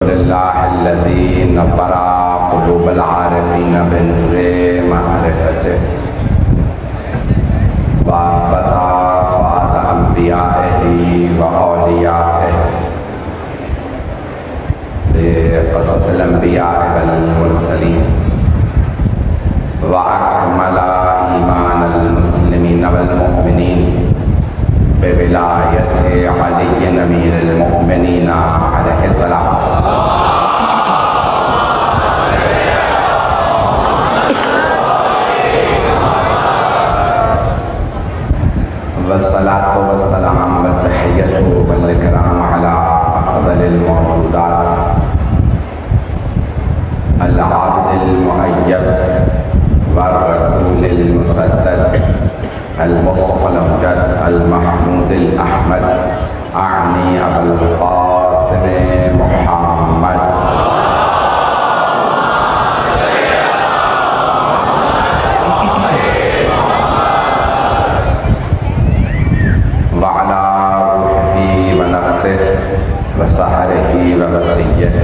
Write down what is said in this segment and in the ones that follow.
अल्लाहुल्लज़ी नव्वरा क़ुलूबल आरिफ़ीन बिनूरे मअरिफ़तिह व अस्बता फ़ुआद अंबियाइही व औलियाइही बिक़ससिल अंबियाइ वल मुरसलीन व अकमला ईमानल मुस्लिमीन वल मुअमिनीन बिविलायति अली अमीरुल मुअमिनीन अलैहिस्सलाम। वस्सलातु वस्सलाम व तहिय्यतु वल इकराम अला अफ़ज़लिल मौजूदात अल आबिदिल मुअय्यद व रसूलिल मुसद्दद अल मुस्तफ़ल अमजद अल महमूदिल अहमद आनी अबुल क़ासिम मुहम्मद व अला रूहिही व नफ्सिही व सहरिही व वसिय्यिही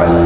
वल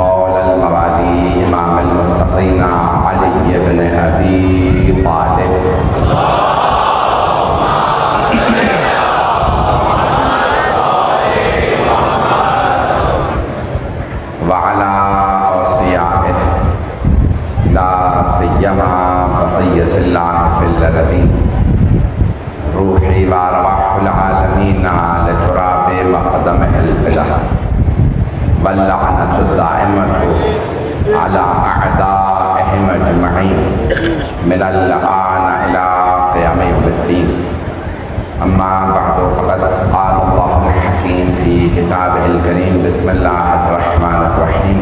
मौलल मवाली इमामुल मुत्तक़ीन अली इब्न अबी तालिब व अला औसियाइही ला सिय्यमा बक़िय्यतुल्लाह फिल अरज़ीन रूही व अरवाहुल आलमीन अला तुराबि मक़दमिहिल फ़िदा वल्लअनतु दाइमतु अला अअदाइहिम अजमईन मिनल आन इला क़ियाम यौमिद्दीन। अम्मा बअदु फ़क़द क़ाल अल्लाहुल हकीम फ़ी किताबिहिल करीम बिस्मिल्लाहिर रहमानिर रहीम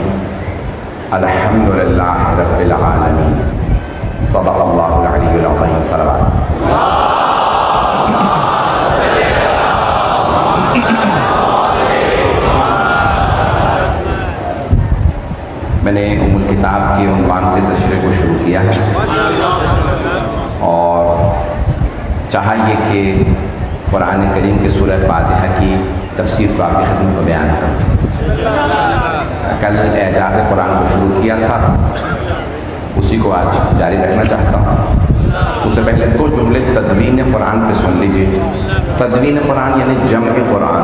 अल्हम्दुलिल्लाहि रब्बिल आलमीन सदक़ल्लाहुल अलीयुल अज़ीम। सलवात। मैंने उम्मुल किताब के उन्वान से सिलसिले को शुरू किया है और चाहा ये कि कुरान करीम के सूरह फातिहा की तफसीर को आपकी खिदमत में बयान करूँ। कल एजाज़ कुरान को शुरू किया था, उसी को आज जारी रखना चाहता हूँ। उससे पहले दो जुमले तदवीन कुरान पे सुन लीजिए। तदवीन कुरान यानी जम कुरान,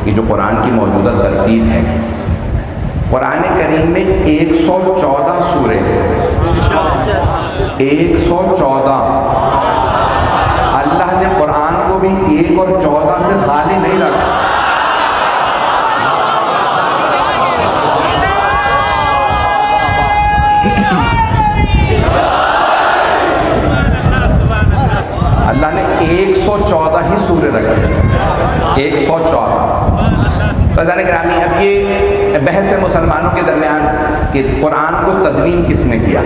ये जो कुरान की मौजूदा तरतीब है। कुरान करीम में 114 सूरे, 114। अल्लाह ने कुरान को भी 1 और 14 से खाली नहीं रखा। अल्लाह ने 114 ही सूरे रखे, 114। फ़ज़ान ग्रामी, अब ये बहस है मुसलमानों के दरमियान कि कुरान को तदवीन किसने किया,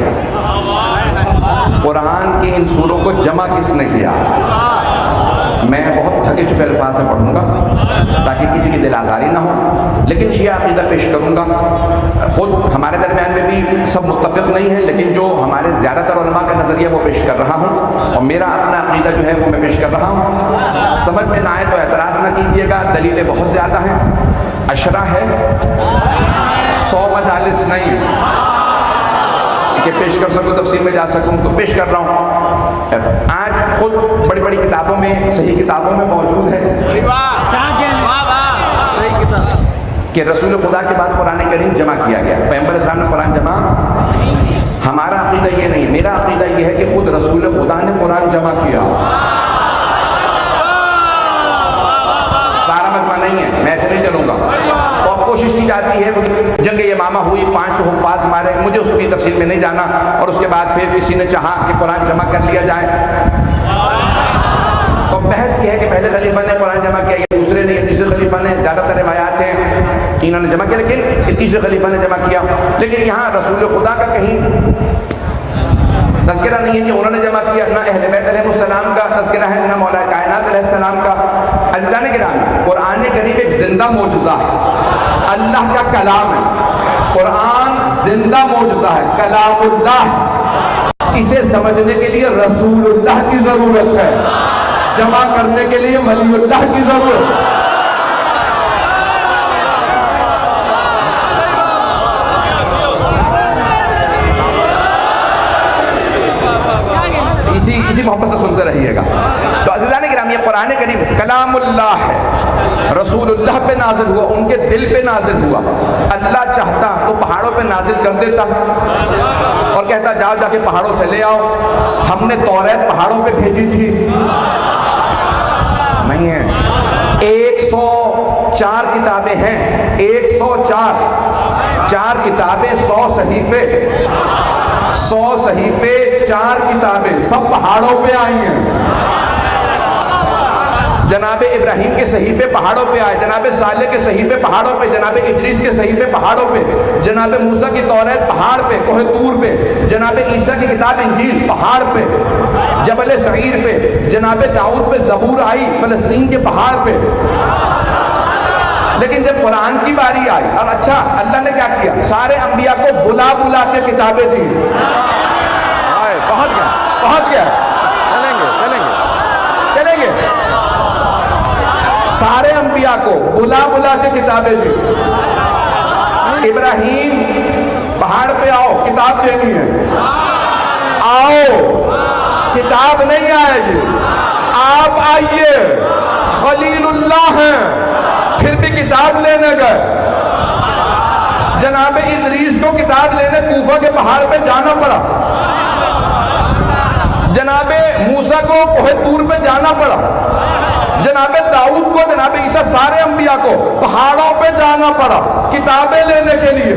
कुरान के इन सूरों को जमा किसने किया। मैं बहुत थके चुके अल्फाज में पढ़ूंगा ताकि किसी की दिल आज़ारी ना हो, लेकिन शिया अक़ीदा पेश करूंगा। ख़ुद हमारे दरमियान में भी सब मुत्तफ़िक़ नहीं है, लेकिन जो हमारे ज़्यादातर उलमा का नज़रिया वो पेश कर रहा हूँ और मेरा अपना अक़ीदा जो है वो मैं पेश कर रहा हूँ। समझ में ना आए तो एतराज़ ना कीजिएगा, दलीलें बहुत ज़्यादा हैं। अशरा है, 100 मजालिस नहीं कि पेश कर सकूँ, तफसीर में जा सकूँ, तो पेश कर रहा हूँ। आज खुद बड़ी बड़ी किताबों में, सही किताबों में मौजूद है कि रसूल खुदा के बाद कुरान करीम जमा किया गया। पैगंबर इस्लाम ने कुरान जमा, हमारा अक़ीदा ये नहीं, मेरा अक़ीदा ये है कि खुद रसूल खुदा ने कुरान जमा किया। सारा मजमा नहीं है, मैं ऐसे नहीं चलूँगा। तो अब कोशिश की जाती है, जंग यमामा हुई, 500 हुफ़ाज़ मारे, मुझे उसकी तफसील में नहीं जाना। और उसके बाद फिर किसी ने चाहा कि कुरान जमा कर लिया जाए। तो बहस यह है कि पहले खलीफा ने कुरान जमा किया या दूसरे ने, या तीसरे खलीफा ने। ज़्यादातर रिवायात हैं कि इन्होंने जमा किया, लेकिन तीसरे खलीफा ने जमा किया। लेकिन यहाँ रसूल खुदा का कहीं तज़किरा नहीं है कि उन्होंने जमा किया, ना अहले बैत अलैहिस्सलाम का तज़किरा है, ना मौला कायनात अलैहिस्सलाम का। अज़ीज़ान किराम, कुरान करीम एक जिंदा मौजूदा है, अल्लाह का कलाम है। कुरान जिंदा मौजूदा है, कलामुल्लाह। इसे समझने के लिए रसूलुल्लाह की जरूरत है, जमा करने के लिए वलीउल्लाह की जरूरत। रसूलुल्लाह पे नाजिल हुआ, उनके दिल पे नाजिल हुआ। अल्लाह चाहता तो पहाड़ों पे नाजिल कर देता और कहता जाओ जाके पहाड़ों से ले आओ। हमने तौरात पहाड़ों पे भेजी थी, नहीं है। 104 किताबें हैं, 104 किताबें, 100 सहीफे, 100 सहीफे, 4 किताबें, सब पहाड़ों पे आई हैं। जनाबे इब्राहिम के सहीफे पहाड़ों पे आए, जनाबे साले के सहीफे पहाड़ों पे, जनाबे इद्रीस के सहीफे पहाड़ों पे, जनाबे मूसा की तौरात पहाड़ पे, कोहे तूर पे, जनाबे ईसा की किताब इंजील पहाड़ पे, जबल सईर पे, जनाबे दाऊद पे ज़बूर आई फ़लस्तीन के पहाड़ पे। लेकिन जब कुरान की बारी आई, और अच्छा अल्लाह ने क्या किया, सारे अंबिया को बुला बुला के किताबें दी। पहुंच गया, चलेंगे। सारे अंबिया को बुला बुला के किताबें दी। इब्राहिम पहाड़ पे आओ, किताब देनी है, आओ, किताब नहीं आएगी, आप आइए, खलीलुल्लाह हैं, फिर भी किताब लेने गए। जनाबे इद्रीस को किताब लेने कूफा के पहाड़ पे जाना पड़ा, जनाबे मूसा को कोहे तूर पे जाना पड़ा, जनाबे दाऊद को, जनाबे ईसा, सारे अंबिया को पहाड़ों पे जाना पड़ा किताबें लेने के लिए।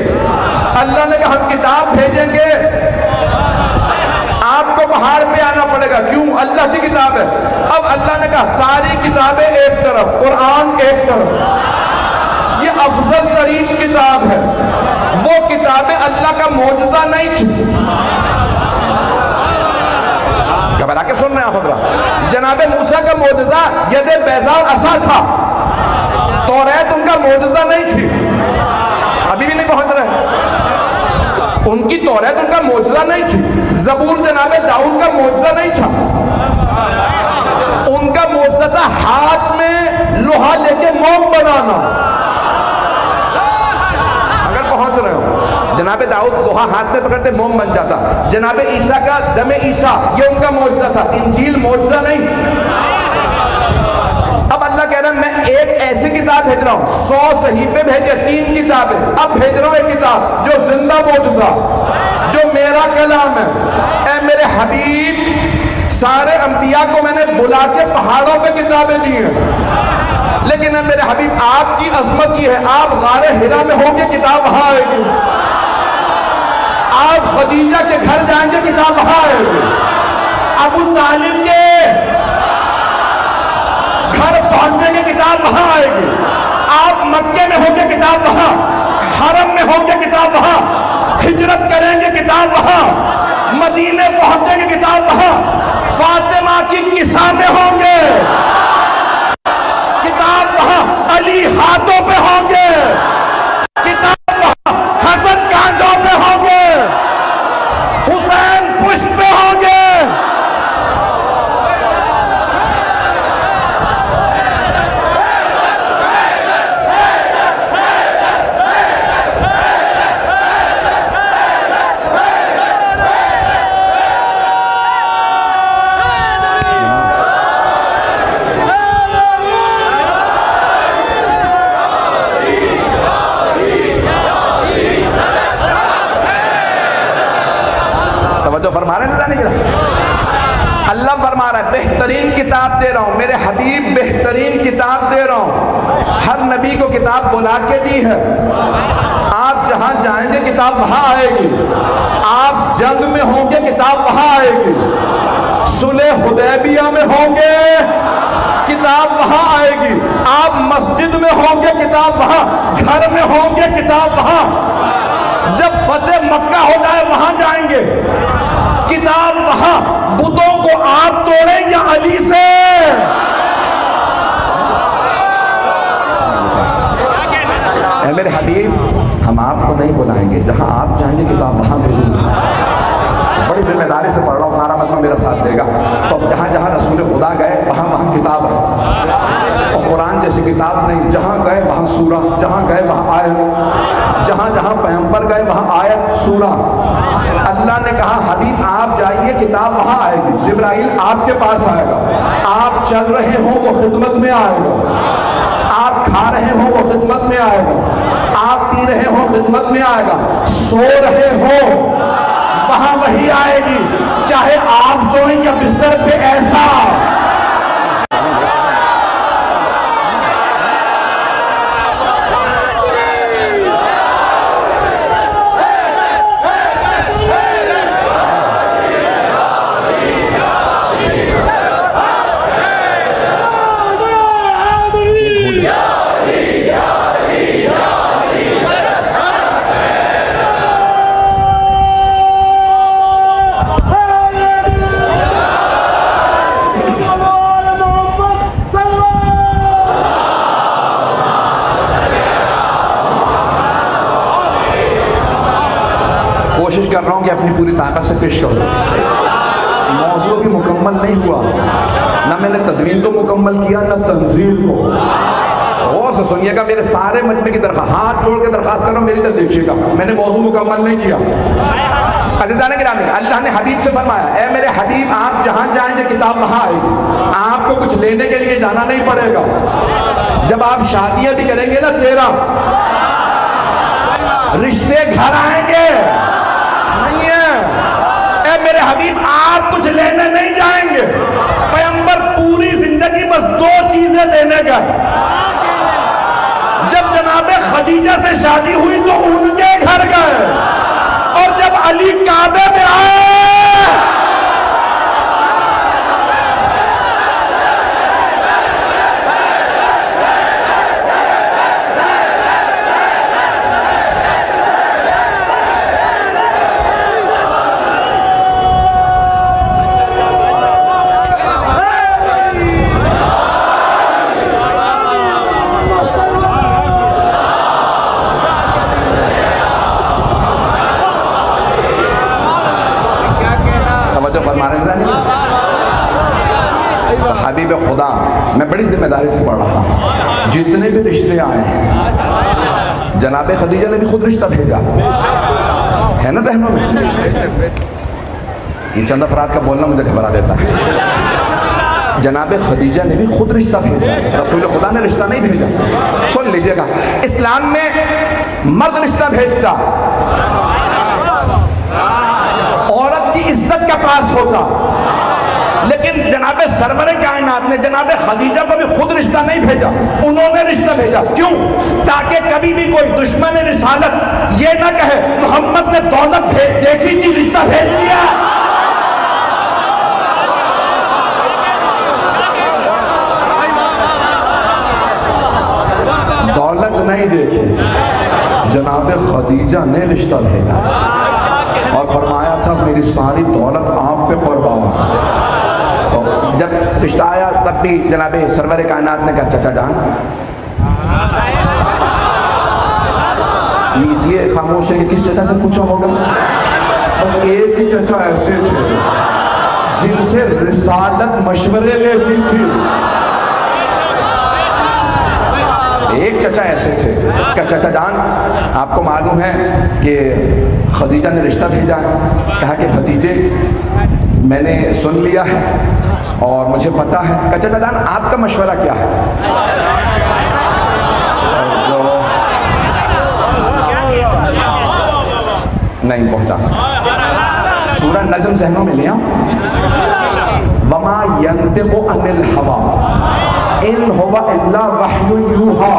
अल्लाह ने कहा हम किताब भेजेंगे, आपको पहाड़ पे आना पड़ेगा। क्यों? अल्लाह की किताब है। अब अल्लाह ने कहा सारी किताबें एक तरफ, कुरान एक तरफ। ये अफजल तरीन किताब है, वो किताबें अल्लाह का मौजूदा नहीं थी। घबरा के सुन रहे हैं आप? जनाबे मूसा का मौजूदा यदे बैजा और असा था, तौरात उनका मौजूदा नहीं थी। अभी भी नहीं पहुंच रहे। उनकी तौरात उनका मौजूदा नहीं थी। ज़बूर जनाबे दाऊद का मौजूदा नहीं था। उनका मौजूदा था हाथ में लोहा लेके मोम बनाना। अगर पहुंच रहे हो, जनाबे दाऊद लोहा हाथ में पकड़ते मोम बन जाता। जनाबे ईसा का दमे ईसा, ये उनका मौजूदा था। इंजील मौजूदा नहीं। अब अल्लाह कह रहा है मैं एक ऐसी किताब भेज रहा हूं, 100 सहीफे भेजे, 3 किताबें, अब भेज रहा हूं एक किताब जो जिंदा मौजूदा, जो मेरा कलाम है। ऐ मेरे हबीब, सारे अंबिया को मैंने बुला के पहाड़ों पे किताबें दी हैं, लेकिन अब मेरे हबीब आपकी अजमत ये है, आप गारे हिरा में होंगे, किताब वहां आएगी। आप खदीजा के घर जाएंगे, किताब वहां आएगी। अबू तालिब के घर पहुंचेंगे, किताब वहां आएगी। आप मक्के में होंगे, किताब वहां, हरम में होंगे, किताब वहां, हिजरत करेंगे, किताब वहां, मदीने पहुंचेंगे, किताब वहां, फातिमा की किसा में होंगे, किताब वहां, अली हाथों पे होंगे, किताब वहां, हसन कांधों पे होंगे, हुसैन पुष्प पे होंगे। तो फरमा रहे हैं, अल्लाह फरमा रहा है बेहतरीन किताब दे रहा हूं, मेरे हबीब बेहतरीन किताब दे रहा हूं। हर नबी को किताब बुला के दी है। आप जहां जाएंगे, किताब वहां आएगी। आप जंग में होंगे, किताब वहां आएगी। सुलह हुदैबिया में होंगे, किताब वहां आएगी। आप मस्जिद में होंगे, किताब वहां, घर में होंगे, किताब वहां। जब फतेह मक्का हो जाए, वहां जाएंगे, किताब वहां। बुतों को आप तोड़ें या अली से? ऐ मेरे हबीब, हम आपको नहीं बुलाएंगे, जहां आप चाहेंगे किताब वहां भेजूंगा। बड़ी जिम्मेदारी से पढ़ रहा हूँ, सारा मतलब मेरा साथ देगा। तो अब जहां जहां रसूल खुदा गए, वहां वहां किताब है। और कुरान जैसी किताब नहीं, जहां गए वहां सूरा, जहां गए वहां आयत, जहां जहां पैगंबर गए वहां आयत सूरा। अल्लाह ने कहा हबीब आप जाइए, किताब वहां आएगी। जिब्राइल आपके पास आएगा, आप चल रहे हो वो खिदमत में आएगा। खिदमत में आएगा। सो रहे हो वहां वही आएगी, चाहे आप सोएं या बिस्तर पे ऐसा। कोशिश कर रहा हूं कि अपनी पूरी ताकत से पेश करूं। मौजू भी मुकम्मल नहीं हुआ, ना मैंने तदवीन को मुकम्मल किया ना तंजील को। और से सुनिएगा, मेरे सारे मजमे की दरख्वास्त, हाथ जोड़ के दरख्वास्त कर रहा हूं, मेरी तरफ देखिएगा, मैंने मौजू मुकम्मल नहीं किया। अज़ीज़ान गिरामी, अल्लाह ने हबीब से फरमाया, ए मेरे हबीब, आप जहां जाएंगे किताब वहां आएगी, आपको कुछ लेने के लिए जाना नहीं पड़ेगा। जब आप शादियां भी करेंगे ना, तेरा रिश्ते घर आएंगे। नहीं है, ए मेरे हबीब, आप कुछ लेने नहीं जाएंगे। पैगंबर पूरी जिंदगी बस दो चीजें लेने गए। जब जनाबे खदीजा से शादी हुई तो उनके घर गए, और जब अली काबे में आए हबीब खुदा, मैं बड़ी जिम्मेदारी से पढ़ रहा हूँ। जितने भी रिश्ते आए हैं, जनाबे खदीजा ने भी खुद रिश्ता भेजा है ना बहनों में। ये चंद अफराद का बोलना मुझे घबरा देता है। जनाबे खदीजा ने भी खुद रिश्ता भेजा, रसूल खुदा ने रिश्ता नहीं भेजा। सुन लीजिएगा, इस्लाम में मर्द रिश्ता भेजता, औरत की इज्जत का पास होता, लेकिन जनाबे सरवरे कायनात ने जनाबे खदीजा को भी खुद रिश्ता नहीं भेजा, उन्होंने रिश्ता भेजा। क्यों? ताकि कभी भी कोई दुश्मन रिसालत ये ना कहे मोहम्मद ने दौलत देखी थी, रिश्ता भेज दिया। दौलत नहीं देखी, जनाबे खदीजा ने रिश्ता भेजा और फरमाया था मेरी सारी दौलत आप पे कुर्बान। जब रिश्ता आया तब भी जनाबे सरवर कायनात ने कहा, चाचा जान, इसलिए खामोश है कि किस चाचा से पूछा होगा। और एक ही चाचा ऐसे थे जिनसे रिसालत मशवरे लेती थी। एक चाचा ऐसे थे, क्या चाचा जान, आपको मालूम है कि खदीजा ने रिश्ता भेजा है। कहा कि भतीजे, मैंने सुन लिया है और मुझे पता है। कहा चाचा जान, आपका मशवरा क्या है? नहीं पहुंचा सकता। सूरह नजम ज़हनों में ले आओ। वमा यंतिक़ु अनिल हवा इन हुवा इल्ला वह्यु यूहा।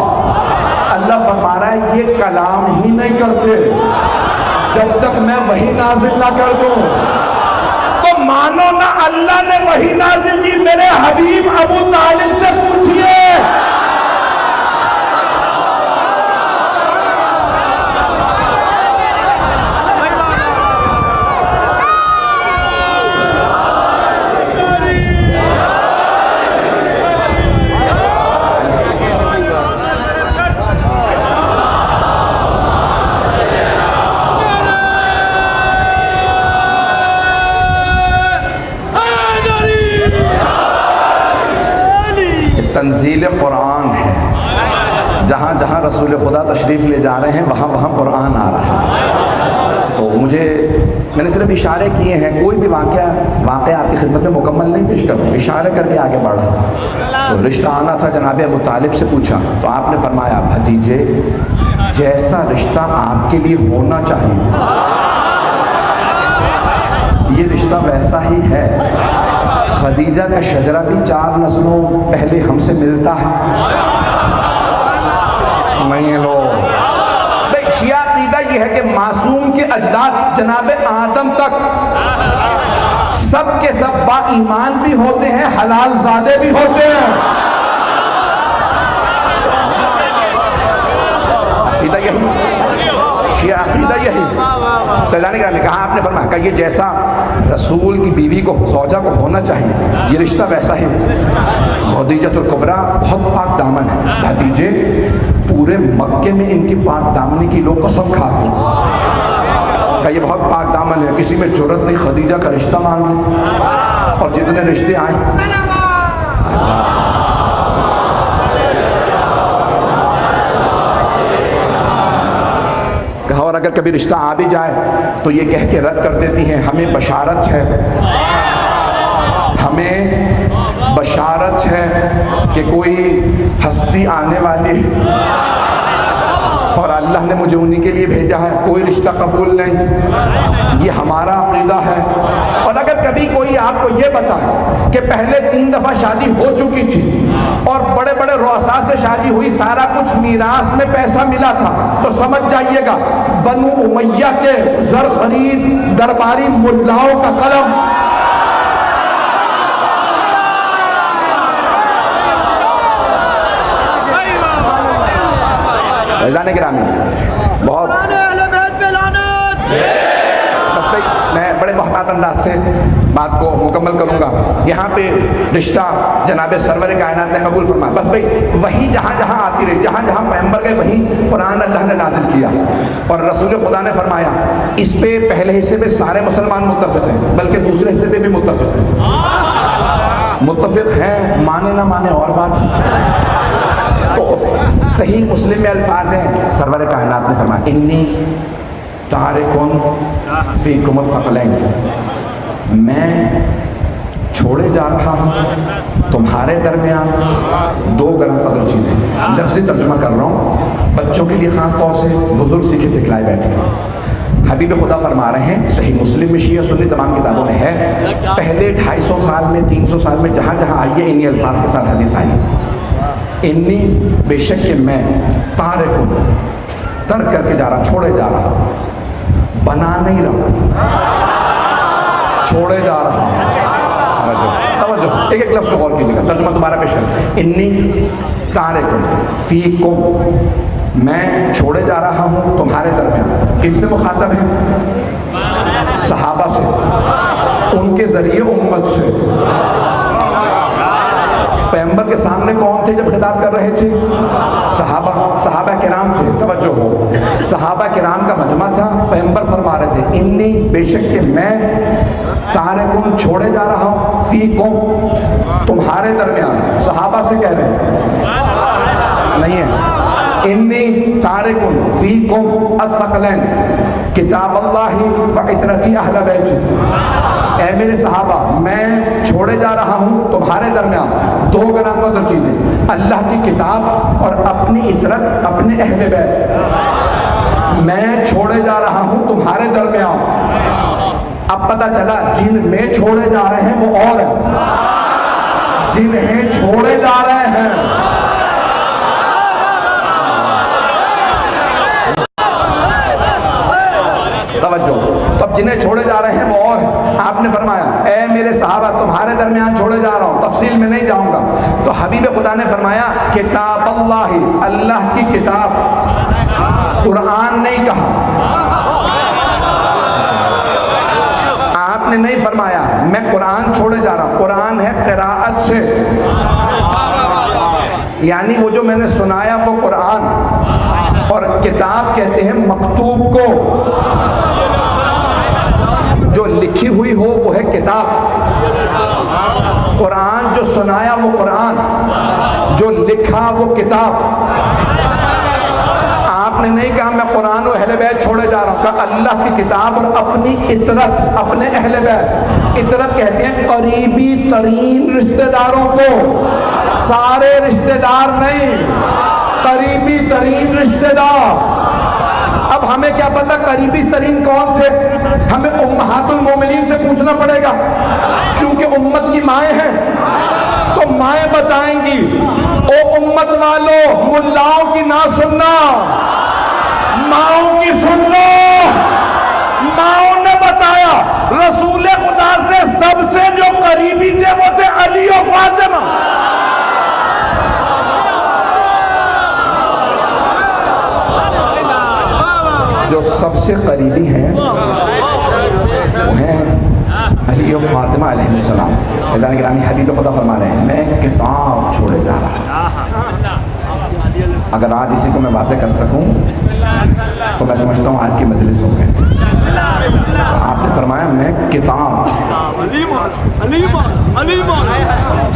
अल्लाह फरमा रहा है, ये कलाम ही नहीं करते जब तक मैं वही नाजिल ना कर दूं। तो मानो ना अल्लाह ने वही नाजिल की, मेरे हबीब अबू तालिब से पूछिए। तंजील कुरान है, जहाँ जहाँ रसूल खुदा तशरीफ़ ले जा रहे हैं वहाँ वहाँ कुरान आ रहा है। तो मैंने सिर्फ इशारे किए हैं, कोई भी वाक़या आपकी खिदमत में मुकम्मल नहीं पेश करूँ, इशारे करके आगे बढ़ा। तो रिश्ता आना था, जनाब अबू तालिब से पूछा तो आपने फरमाया, भतीजे जैसा रिश्ता आपके लिए होना चाहिए, ये रिश्ता वैसा ही है। खदीजा का शजरा भी 4 नस्लों पहले हमसे मिलता है। नहीं लो भाई, शिया अकीदा ये है कि मासूम के अजदाद जनाब आदम तक सब के सब बा ईमान भी होते हैं, हलाल ज़ादे भी होते हैं। अकीदा यही, शिया अकीदा यही। तो ने कहा, आपने फरमाया कि ये जैसा रसूल की बीवी को, सौजा को होना चाहिए, ये रिश्ता वैसा ही। खदीजतुल कुबरा बहुत पाक दामन है भतीजे, पूरे मक्के में इनकी पाक दामनी की लोग कसम खाते हैं। ये बहुत पाक दामन है, किसी में जुर्रत नहीं खदीजा का रिश्ता मांगने। और जितने रिश्ते आए, और अगर कभी रिश्ता आ भी जाए तो ये कह के रद्द कर देती हैं, हमें बशारत है, हमें बशारत है कि कोई हस्ती आने वाली है और अल्लाह ने मुझे उन्हीं के लिए भेजा है, कोई रिश्ता कबूल नहीं। ये हमारा अकीदा है। और अगर कभी कोई आपको ये बताए कि पहले 3 दफ़ा शादी हो चुकी थी और बड़े बड़े रुअसा से शादी हुई, सारा कुछ मीरास में पैसा मिला था, तो समझ जाइएगा बनु उमैया के ज़र खरीद दरबारी मुल्लाओं का कलम। जाने गिरामी बहुत बस भाई, मैं बड़े मोहतात अंदाज से बात को मुकम्मल करूँगा। यहाँ पे रिश्ता जनाब सरवर कायनात ने कबूल फरमाया। बस भाई वही जहाँ जहाँ आती रही, जहाँ जहाँ पैगंबर गए वहीं कुरान अल्लाह ने नाजिल किया और रसूल खुदा ने फरमाया इस पे पहले हिस्से में सारे मुसलमान मुत्तफिक हैं, बल्कि दूसरे हिस्से में भी मुत्तफिक हैं। मुत्तफिक हैं, माने ना माने और बात। तो सही मुस्लिम में अल्फाज हैं, सरवर कायनात ने फरमाया इन्नी तारिकुन फीकुम अस-सकलैन, मैं छोड़े जा रहा हूँ तुम्हारे दरमियान 2 गरम कदर चीज़ें। लफ्ज़ी तर्जुमा कर रहा हूँ, बच्चों के लिए ख़ास तौर से, बुजुर्ग सीखे सिखलाए बैठे हैं। हबीब खुदा फरमा रहे हैं, सही मुस्लिम में, शिया सुन्नी तमाम किताबों में है, पहले 250 साल में, 300 साल में जहाँ जहाँ आई है, इन्हीं अल्फाज के साथ हदीस आई, इन्नी बेशक के मैं तारिकुन तर्क करके जा रहा, छोड़े जा रहा, बना नहीं रहा, छोड़े जा रहा। तवज्जो, एक एक लफ्ज़ पे गौर कीजिएगा, तर्जुमा दोबारा पेश कर। इन्नी तारिकुन फीकुम, मैं छोड़े जा रहा हूँ तुम्हारे दरमियान। किनसे मुखातब है? सहाबा से, उनके ज़रिए उम्मत से। पैगंबर के सामने कौन थे जब खिताब कर रहे थे? सहाबा किराम थे। तवज्जो हो, सहाबा किराम का मजमा था। पैगंबर फरमा रहे थे इन्नी बेशक के मैं तारिकुन छोड़े जा रहा हूँ फीकुम तुम्हारे दरमियान। सहाबा से कह रहे हैं, नहीं है, इन्नी तारिकुन फीकुम अस-सकलैन किताब अल्लाहि व इतरती अहल बैती। ऐ मेरे सहाबा, मैं छोड़े जा रहा हूँ तुम्हारे दरमियान 2 गना कदर चीज़ें, अल्लाह की किताब और अपनी इतरत, अपने अहले बैत। मैं छोड़े जा रहा हूँ तुम्हारे दरमियान। अब पता चला जिन में छोड़े जा रहे हैं वो और है, जिन्हें छोड़े जा रहे हैं तवज्जो, तो अब जिन्हें छोड़े जा रहे हैं वो और है। आपने फरमाया ए मेरे सहाबा, तुम्हारे दरमियान छोड़े जा रहा हूँ, तफसील में नहीं जाऊँगा। तो हबीब खुदा ने फरमाया किताब अल्लाह, अल्लाह की किताब, कुरान नहीं कहा। आपने नहीं फरमाया मैं कुरान छोड़े जा रहा हूँ, कुरान है क़िराअत से, यानी वो जो मैंने सुनाया वो कुरान, और किताब कहते हैं मकतूब को, जो लिखी हुई हो वो है किताब। कुरान जो सुनाया वो कुरान, जो लिखा वो किताब। आपने नहीं कहा मैं कुरान और अहले बैत छोड़े जा रहा हूँ, कहा अल्लाह की किताब और अपनी इतरत, अपने अहले बैत। इतरत कहते हैं करीबी तरीन रिश्तेदारों को, सारे रिश्तेदार नहीं, करीबी तरीन रिश्तेदार। करीबी तरीन कौन थे? हमें उम्महातुल मोमिनीन से पूछना पड़ेगा, क्योंकि उम्मत की माएँ हैं। तो माएँ बताएंगी, ओ उम्मत वालों, मुल्लाओं की ना सुनना, माओं की सुन लो। माओं ने बताया रसूल खुदा से सबसे जो करीबी थे वो थे अली और फातिमा। जो सबसे करीबी हैं वो हैं अली और फातिमा अलैहिस्सलाम। अज़ान गिरामी हबीब खुदा फरमा रहे हैं, मैं किताब छोड़े जा रहा। अगर आज इसी को मैं बातें कर सकूं तो मैं समझता हूं आज की मजलिस हो गई। आपने फरमाया मैं किताब,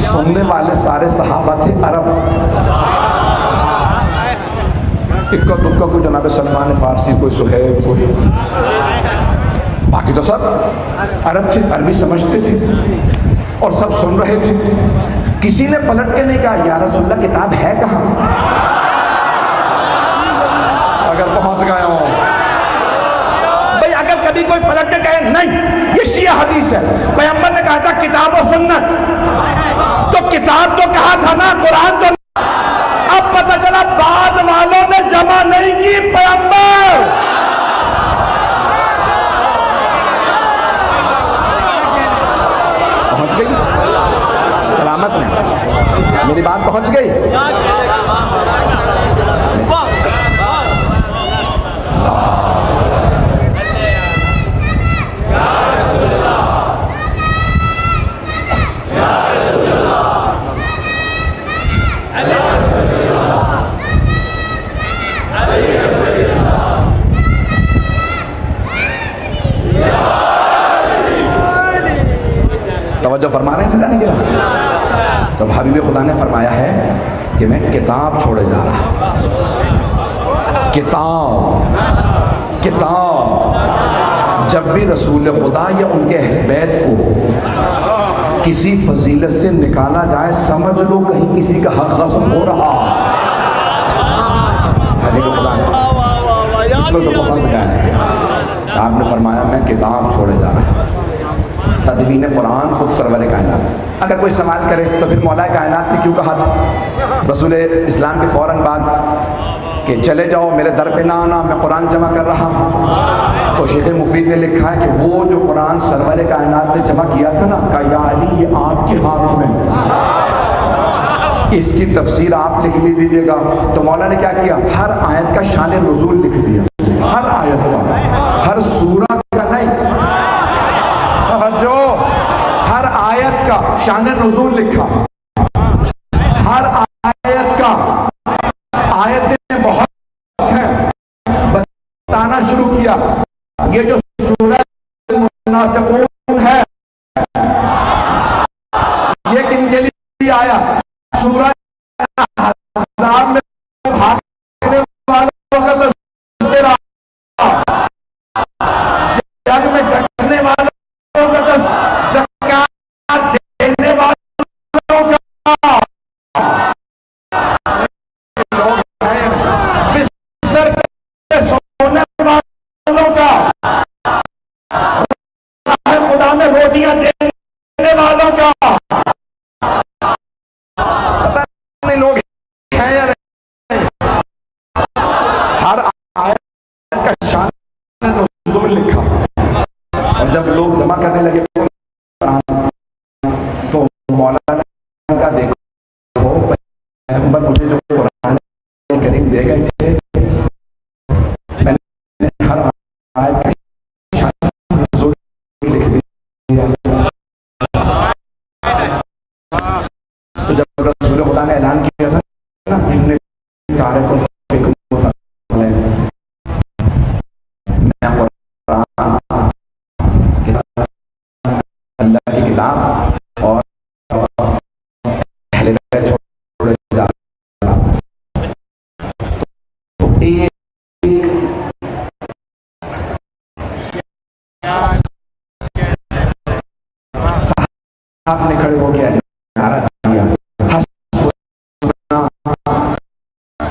सुनने वाले सारे सहाबा थे अरब, इक्का दुक्का कोई जनाब सलमान फारसी, कोई सुहेब, कोई, बाकी तो सब अरब थे, अरबी समझते थे और सब सुन रहे थे। किसी ने पलट के नहीं कहा या रसूलल्लाह किताब है कहाँ? अगर पहुंच गए हो भाई, अगर कभी कोई पलट के कहे नहीं ये शिया हदीस है, पैगंबर ने कहा था किताब और सुन्नत, तो किताब तो कहा था ना, कुरान तो। अब पता चला बाद वालों ने जमा नहीं की, पैगंबर पहुंच गई सलामत में, मेरी बात पहुंच गई। तवज्जो फरमा रहे हैं सीधा नहीं गिरा। तो हबीब खुदा ने फरमाया है कि मैं किताब छोड़े जा रहा। किताब, किताब। जब भी रसूल खुदा या उनके अहले बैत को किसी फजीलत से निकाला जाए, समझ लो कहीं किसी का हक गस्ब हो रहा। हबीब खुदा ने तो पहुंच गया। आपने फरमाया मैं किताब छोड़े जा रहा। तदवीन कुरान खुद सरवर कायनात। अगर कोई सवाल करे तो फिर मौला कायनात ने क्यों कहा था रसूल इस्लाम के फ़ौरन बाद कि चले जाओ मेरे दर पे ना आना, मैं कुरान जमा कर रहा हूँ? तो शेख मुफीद ने लिखा है कि वो जो कुरान सरवर कायनात ने जमा किया था ना, कहा या अली ये आपके हाथ में, इसकी तफसीर आप लिख लीजिएगा। तो मौला ने क्या किया, हर आयत का शान नुज़ूल लिख दिया, हर आयत का, हर सूरत का नहीं, जो हर आयत का शान नुज़ूल लिखा, हर आयत का, आयतें बहुत हैं, बताना शुरू किया। ये जो सूरह मुनाफ़िक़ून है ये किनके लिए आया? सूरह अहज़ाब में भागने वालों का तज़किरा, जंग में डटने वालों का, ज़कात देने वालों का, लोग हैं बिस्तर पे सोने वालों का, खुदा में रोटियां देने वालों का, पता नहीं लोग हैं या नहीं। हर आयत का शान नुज़ूल लिखा। और जब लोग जमा करने लगे तो मौलाना का देखो पैगंबर मुझे जो कुरान करीम दे गए थे, मैंने हर आयत का शान नुज़ूल लिख दिया। तो जब रसूल खुदा ने ऐलान किया था ना, इन्ने तारिकुल फ़िक्र अल्लाह की किताब और अहले बैत छोड़े जा रहा। तो एक साहब ने खड़े हो गया नारा दिया,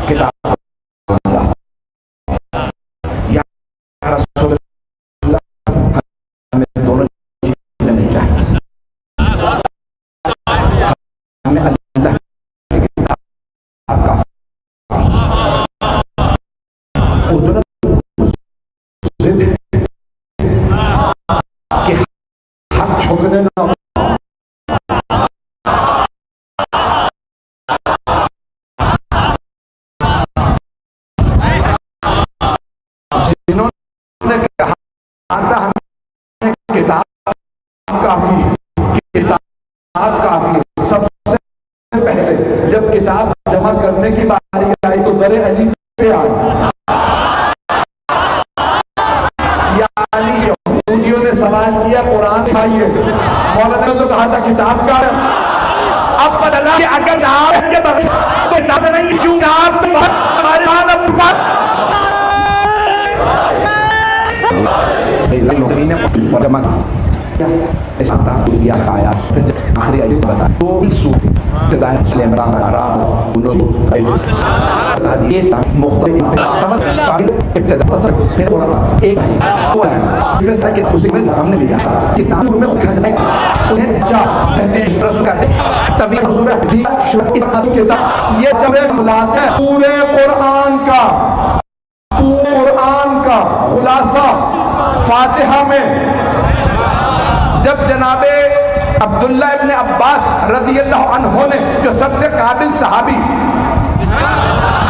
किताब या झुकने ना जिन्होंने कहा था हमें किताब काफी, किताब काफी, सबसे पहले जब किताब जमा करने की बारी आई तो दरे अली पे आ यानी यहूदियों ने सवाल किया कुरान खाइए, मौलाना ने तो कहा था किताब का। अब बदला कि अगर आप के बगैर तो किताब नहीं चूंगा आप हमारे आया फिर आखिरी आयत बता हमने लिया किताब में ये जब मुलाक है पूरे कुरान का खुलासा फातिहा में जब जनाबे अब्दुल्ला इब्ने अब्बास रज़ियल्लाहु अन्हु ने, जो सबसे काबिल सहाबी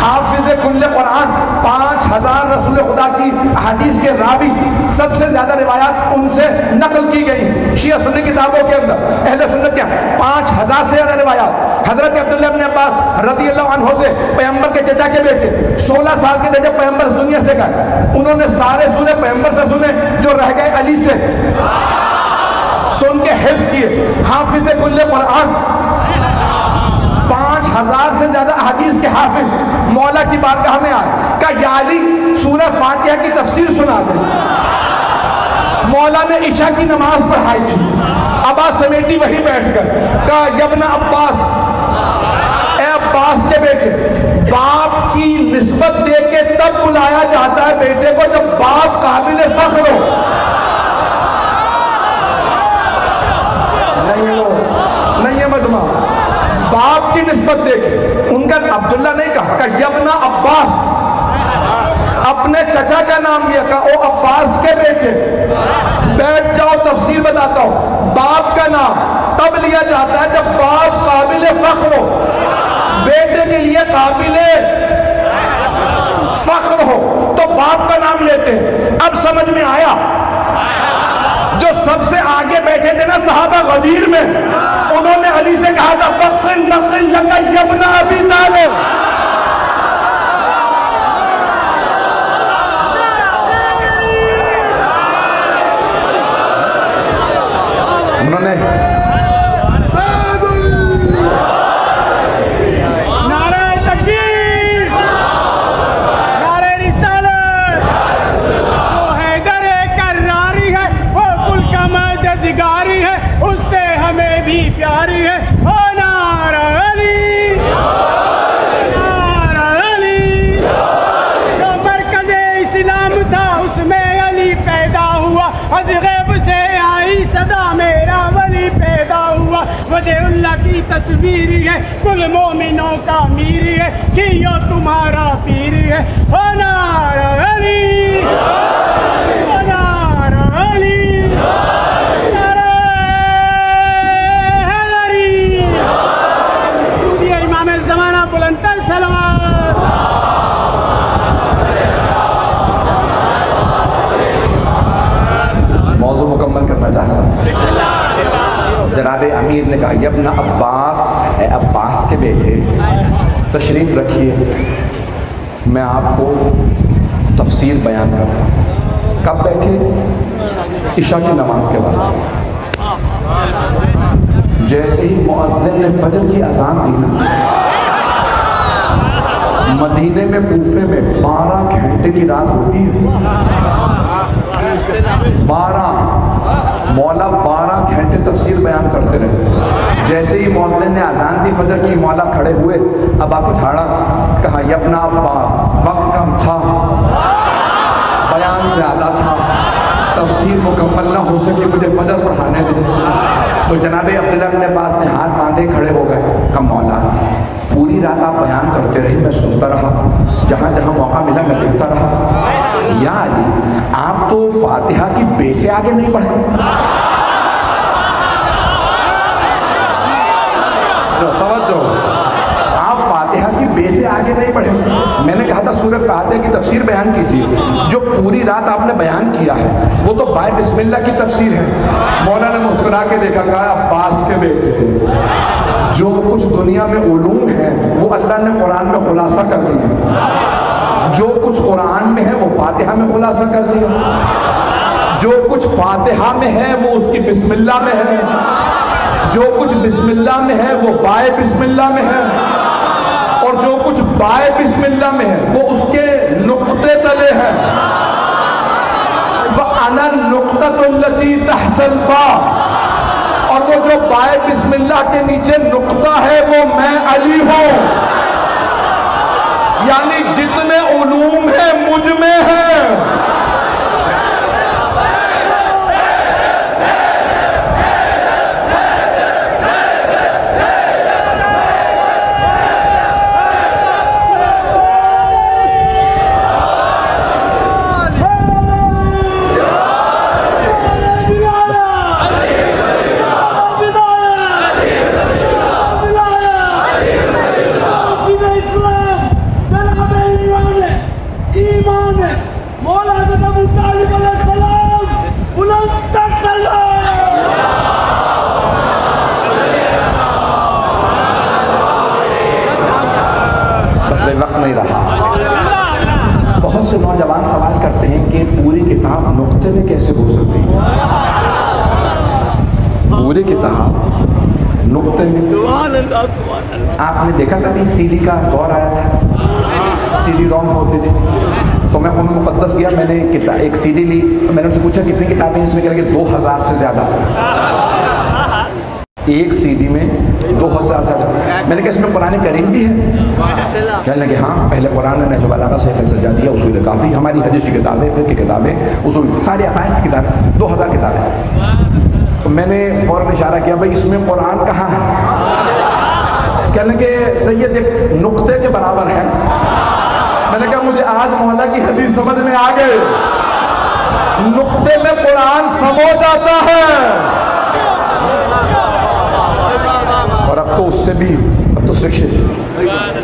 हाफिज कुल्ले कुरान, 5000 रसूल खुदा की हदीस के रावी, सबसे ज्यादा रिवायात उनसे नकल की गई है शिया सुन्नी किताबों के अंदर। अहले सुन्नत क्या 5000 से ज्यादा रिवायात हजरत अब्दुल्ला इब्ने अब्बास रज़ियल्लाहु अन्हु से, पैगंबर के चचा के बेटे, 16 साल के थे जब पैगंबर दुनिया से गए, उन्होंने सारे सुने, पैगंबर से सुने, जो रह गए अली से सुन के हिफ्ज़ किए। हाफिज कुल्ले कुरान 5000 से ज्यादा हदीस के हाफिज मौला की बारगाह में आए, का या अली सूरह फातिहा की तफसीर सुना दे। मौला ने इशा की नमाज पढ़ाई थी, अब्बास समेटी वही बैठ गए, का यब्न अब्बास, ए अब्बास के बेटे, बाप की निस्बत दे के तब बुलाया जाता है बेटे को जब बाप काबिल फख्र हो। नहीं है मजमा, बाप की निस्बत देके उनका अब्दुल्ला नहीं कहा, यब्ना अब्बास, अपने चचा का नाम लिया, का ओ अब्बास के बेटे, बैठ जाओ तफसीर बताता हूं। बाप का नाम तब लिया जाता है जब बाप काबिल फख्र हो, बेटे के लिए काबिल फख्र हो तो बाप का नाम लेते हैं। अब समझ में आया, जो सबसे आगे बैठे थे ना सहाबा गदीर में, उन्होंने अली से कहा था बख्शिन बख्शिन लगा यब्ना अबी तालिब। उन्होंने नारे तकबीर, नारे रिसालत, वो हैदर करारी है, वो कुल का मददगारी है, उससे हमें भी प्यारी है। ओ नारा अली, नारा अली, जो मरकज़े इस्लाम था उसमें अली पैदा हुआ, अज़ग़ैब से आई सदा मेरा वली पैदा हुआ। वजहुल्लाह की तस्वीर है, कुल मोमिनों का मीर है, कि यो तुम्हारा पीर है। ओ नारा अली, ओ नारा अली, नारा हैदरी, ये इमाम ज़माना बुलंदतर सलावत। मौजू मुकम्मल करना चाहता हूँ। जनाबे अमीर ने कहा यब्न अब्बास, है अब्बास के बेटे, तशरीफ़ रखिए, मैं आपको तफसीर बयान करता हूँ। कब बैठे? इशा की नमाज के बाद। जैसे ही मुअद्दिन ने फजर की अज़ान दी ना, मदीने में कूफे में 12 घंटे की रात होती है, 12 मौला 12 घंटे तफसीर बयान करते रहे। जैसे ही मुअद्दिन ने अजान दी फजर की, मौला खड़े हुए, अब आपको झाड़ा, कहा यब्ना अब्बास, वक्त कम था, बयान ज़्यादा था, तफसीर मुकम्मल ना हो सके, मुझे फजर पढ़ाने दे। तो जनाबे अब्दुल्ला इब्न अब्बास ने हाथ बांधे खड़े हो गए, कहा मौला पूरी रात आप बयान करते रहे, मैं सुनता रहा, जहाँ जहाँ मौका मिला मैं देखता रहा। या अली, आप तो फातिहा की बे से आगे नहीं बढ़े, तवज्जो, आप फातिहा की बे से आगे नहीं बढ़े। मैंने कहा था सूरह फातिहा की तफसीर बयान कीजिए। जो पूरी रात आपने बयान किया है वो तो बाय बिस्मिल्लाह की तफसीर है। मौला ने मुस्कुरा के देखा, कहा अब्बास के बेटे, जो कुछ दुनिया में उलूम है वो अल्लाह ने कुरान में खुलासा कर दिया। जो कुछ कुरान में है वो फातिहा में खुलासा कर दिया। जो कुछ फातिहा में है वो उसकी बिस्मिल्लाह में है। जो कुछ बिस्मिल्लाह में है वो बाय बिस्मिल्लाह में है। और जो कुछ बाय बिस्मिल्लाह में है वो उसके नुक्ते तले है। वह अना नुक्ततुल्लती तहतल बा, और वो जो बाय बिस्मिल्लाह के नीचे नुक्ता है वो मैं अली हूं। यानी जितने उलूम है मुझ में है। वक्त नहीं रहा। बहुत से नौजवान सवाल करते हैं कि पूरी किताब नुक्ते में कैसे हो सकती है। पूरी किताब नुक्ते में, आपने देखा कभी सीडी का दौर आया था, सीडी रोम होती थी, तो मैं उन मुकद्दस गया, मैंने एक सीडी ली, मैंने उनसे पूछा कितनी किताबें इसमें, कह लगे 2000 से ज़्यादा। एक सीडी में 2000 से ज़्यादा। मैंने कहा इसमें कुरान करीम भी है? कहने लगे हाँ, पहले कुरान ने नहज बलागा से सजा दिया, उसूल काफ़ी, हमारी हदीस की किताबें, फिर की किताबें, उसूल सारी अकायद की किताबें, 2000 किताबें। तो मैंने फ़ौरन इशारा किया, भाई इसमें कुरान कहाँ है? कहने लगे सैयद एक नुक्ते के बराबर है। मैंने कहा मुझे आज मौला की हदीस समझ में आ गए, नुक्ते में कुरान समो जाता है। और अब तो उससे भी, अब तो शिक्षा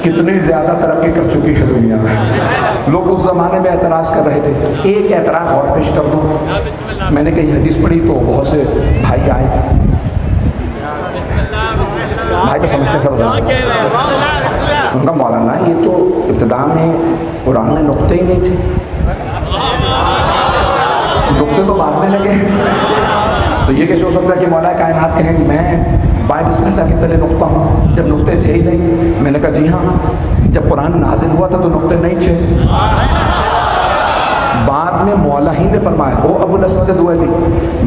कितनी ज़्यादा तरक्की कर चुकी है दुनिया में। लोग उस ज़माने में एतराज़ कर रहे थे। एक एतराज़ और पेश कर दूँ। मैंने कहीं हदीस पढ़ी तो बहुत से भाई आए, भाई तो समझते सब, उनका मौलाना ये तो इब्तिदा में कुरान में नुक्ते ही नहीं थे, नुक्ते तो बाद में लगे। तो ये कैसे हो सकता है कि मौला कायनात कहें मैं बाय बिस्मिल्लाह के तले नुक्ता हूँ, जब नुक्ते थे ही नहीं। मैंने कहा जी हाँ, जब कुरान नाजिल हुआ था तो नुक्ते नहीं थे। बाद में मौला ही ने फरमाया, ओ अबुल असद दुअली,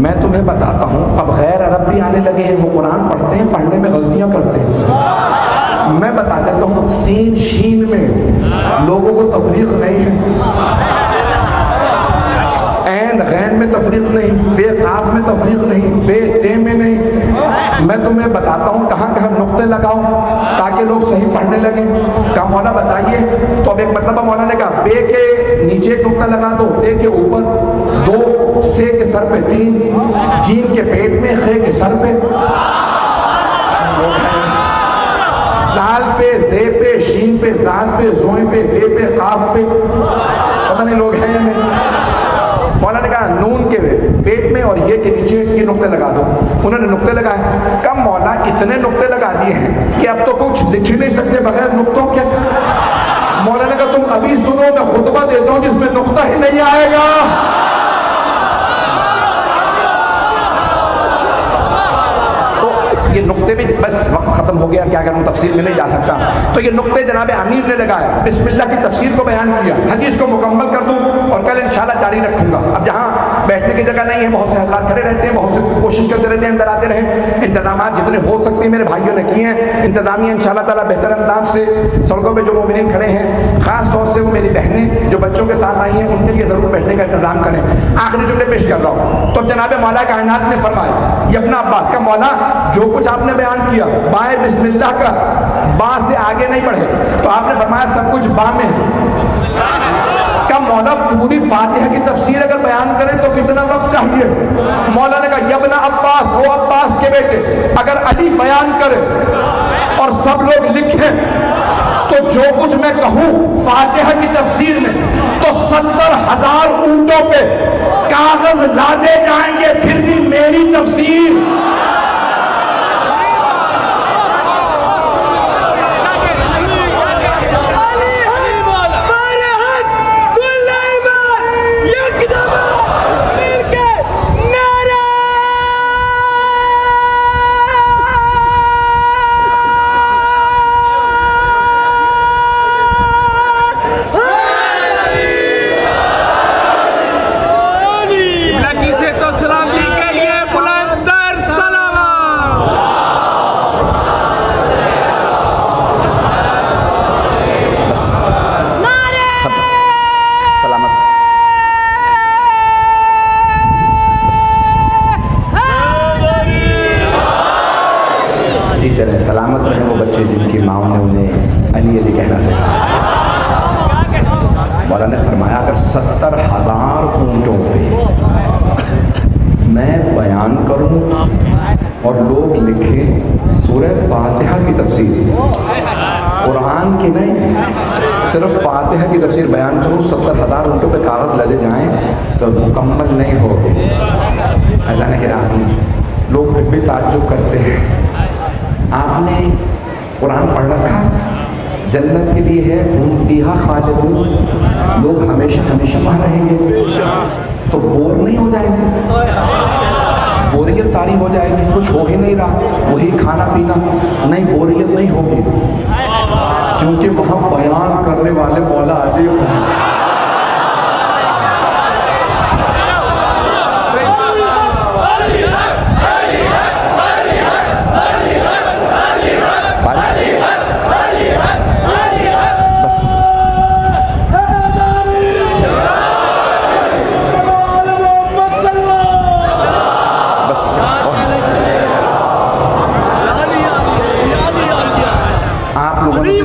मैं तुम्हें बताता हूँ, अब गैर अरब भी आने लगे हैं, वो कुरान पढ़ते हैं, पढ़ने में गलतियाँ करते हैं। मैं बता देता हूँ, सीन शीन में लोगों को तफरीक नहीं है, ऐन गैन में तफरीक नहीं, फे काफ में तफरीक नहीं, बे ते में नहीं। मैं तुम्हें बताता हूँ कहाँ कहाँ नुक्ते लगाओ ताकि लोग सही पढ़ने लगे। कहा मौला बताइए। तो अब एक मरतबा मौला ने कहा बे के नीचे एक नुक्ता लगा दो, ते के ऊपर 2, से के सर पे 3, जीन के पेट में, खे के सर पे, साल पे, जे पे, शीन पे, जान पे, जोई पे, फे पे, काफ पे, पता नहीं लोग हैं या नहीं। मौला ने कहा नून के पेट में और ये के नीचे ये नुक्ते लगा दो। उन्होंने नुक्ते लगाए। कम मौला इतने नुक्ते लगा दिए हैं कि अब तो कुछ लिख ही नहीं सकते बगैर नुक्तों के। मौला ने कहा तुम अभी सुनो, मैं खुतबा देता हूँ जिसमें नुक्ता ही नहीं आएगा। ये नुक्ते भी, बस वक्त ख़त्म हो गया, क्या करूँ, तफसीर में नहीं जा सकता। तो ये नुक्ते जनाब अमीर ने लगाए, बिस्मिल्लाह की तफसीर को बयान किया, हदीस को मुकम्मल कर दूँ और कल इंशाल्लाह जारी रखूँगा। अब जहाँ बैठने की जगह नहीं है, बहुत से हज़रात खड़े रहते हैं, बहुत से कोशिश करते रहते हैं अंदर आते रहें। इंतजाम जितने हो सकते हैं मेरे भाइयों ने किए हैं। इंतजामिया इंशाल्लाह ताला बेहतर अंदाज से सड़कों पर जो मोमिनीन खड़े हैं, ख़ास तौर से वो मेरी बहनें जो बच्चों के साथ आई हैं, उनके लिए ज़रूर बैठने का इंतजाम करें। आखिरी जुमले पेश कर रहा हूँ। तो जनाब मौला कायनात ने फरमाया, ये अपना अब्बास का मौला जो कुछ आपने बयान किया बाय बिस्मिल्लाह का, बा से आगे नहीं बढ़े, तो आपने फरमाया सब कुछ बा में है। का मौला पूरी फातिहा की तफसीर अगर बयान करें तो कितना वक्त चाहिए? मौला ने कहा यबना अब्बास, हो अब्बास के बेटे, अगर अली बयान करे और सब लोग लिखें तो जो कुछ मैं कहूं फातिहा की तफसीर में तो 70,000 ऊंटों पे कागज लादे जाएंगे, फिर भी मेरी तफसीर सलामत रहे वो बच्चे जिनकी माओ ने उन्हें अली अली कहना सिखाया। मौला ने फरमाया अगर 70,000 ऊंटों पे मैं बयान करूं और लोग लिखें सूरह फातिहा की तफसीर, कुरान की नहीं सिर्फ फातिहा की तफसीर बयान करूं, 70,000 ऊंटों पे कागज़ लदे जाएं तो मुकम्मल नहीं होगी। ऐसा नहीं कि लोग फिर भी ताज्जुब करते हैं, आपने कुरान पढ़ रखा, जन्नत के लिए है हम फीहा खालिदून, लोग हमेशा हमेशा वहाँ रहेंगे, तो बोर नहीं हो जाएंगे, बोरियत तारी हो जाएगी, कुछ हो ही नहीं रहा, वही खाना पीना, नहीं बोरियत नहीं होगी, क्योंकि वहाँ बयान करने वाले मौला अली